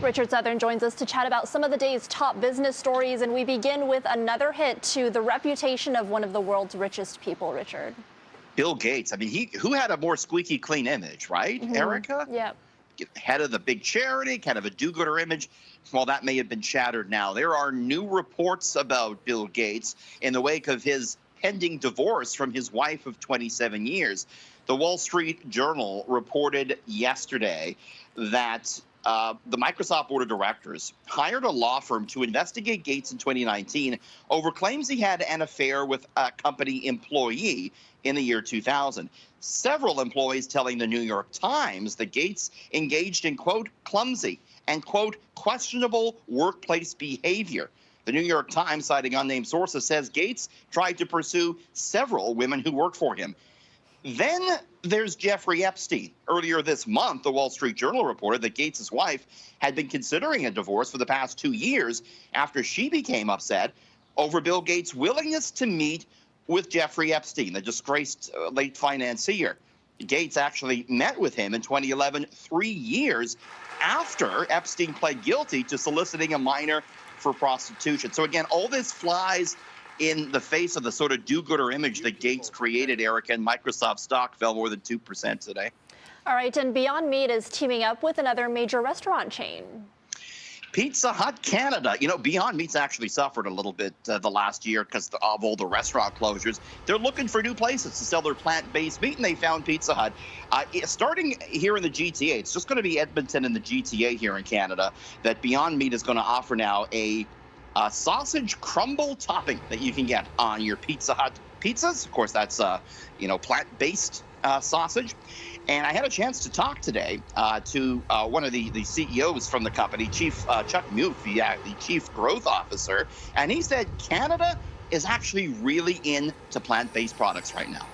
Richard Southern joins us to chat about some of the day's top business stories, and we begin with another hit to the reputation of one of the world's richest people, Richard. Bill Gates. I mean, who had a more squeaky clean image, right, Erica? Yeah. Head of the big charity, kind of a do-gooder image. Well, that may have been shattered now. There are new reports about Bill Gates in the wake of his pending divorce from his wife of 27 years. The Wall Street Journal reported yesterday that the Microsoft board of directors hired a law firm to investigate Gates in 2019 over claims he had an affair with a company employee in the year 2000. Several employees telling the New York Times that Gates engaged in, quote, clumsy and, quote, questionable workplace behavior. The New York Times, citing unnamed sources, says Gates tried to pursue several women who worked for him. Then there's Jeffrey Epstein. Earlier this month, the Wall Street Journal reported that Gates' wife had been considering a divorce for the past 2 years after she became upset over Bill Gates' willingness to meet with Jeffrey Epstein, the disgraced late financier. Gates actually met with him in 2011, 3 years after Epstein pled guilty to soliciting a minor for prostitution. So again, all this flies in the face of the sort of do-gooder image that Gates created, Erica, and Microsoft stock fell more than 2% today. All right, and Beyond Meat is teaming up with another major restaurant chain. Pizza Hut Canada. You know, Beyond Meat's actually suffered a little bit the last year because of all the restaurant closures. They're looking for new places to sell their plant-based meat, and they found Pizza Hut. Starting here in the GTA, it's just going to be Edmonton and the GTA here in Canada, that Beyond Meat is going to offer now a sausage crumble topping that you can get on your Pizza Hut pizzas. Of course, that's plant-based sausage. And I had a chance to talk today to one of the CEOs from the company, Chief Chuck Muth, the Chief Growth Officer, and he said Canada is actually really into plant-based products right now.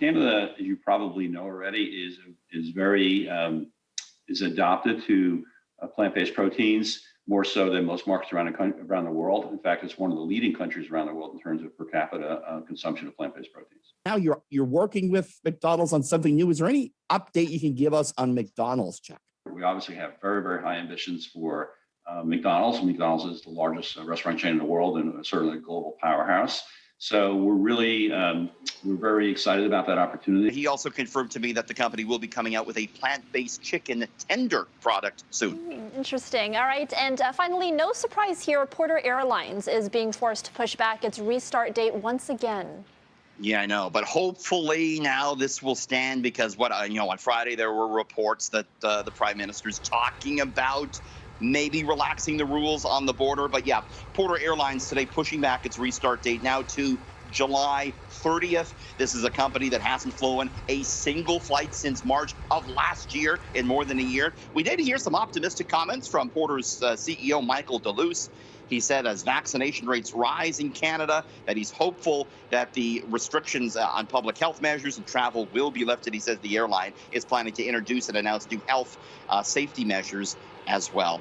Canada, as you probably know already, is adopted to plant-based proteins more so than most markets around the world. In fact, it's one of the leading countries around the world in terms of per capita consumption of plant-based proteins. Now you're working with McDonald's on something new. Is there any update you can give us on McDonald's, Chuck? We obviously have very, very high ambitions for McDonald's. McDonald's is the largest restaurant chain in the world and certainly a global powerhouse. So we're very excited about that opportunity. He also confirmed to me that the company will be coming out with a plant-based chicken tender product soon. Interesting. All right. And finally, no surprise here, Porter Airlines is being forced to push back its restart date once again. Yeah, I know. But hopefully now this will stand because on Friday there were reports that the Prime Minister's talking about maybe relaxing the rules on the border. But yeah, Porter Airlines today pushing back its restart date now to July 30th. This is a company that hasn't flown a single flight since March of last year, in more than a year. We did hear some optimistic comments from Porter's CEO, Michael Deleuze. He said as vaccination rates rise in Canada, that he's hopeful that the restrictions on public health measures and travel will be lifted. He says the airline is planning to introduce and announce new health safety measures as well.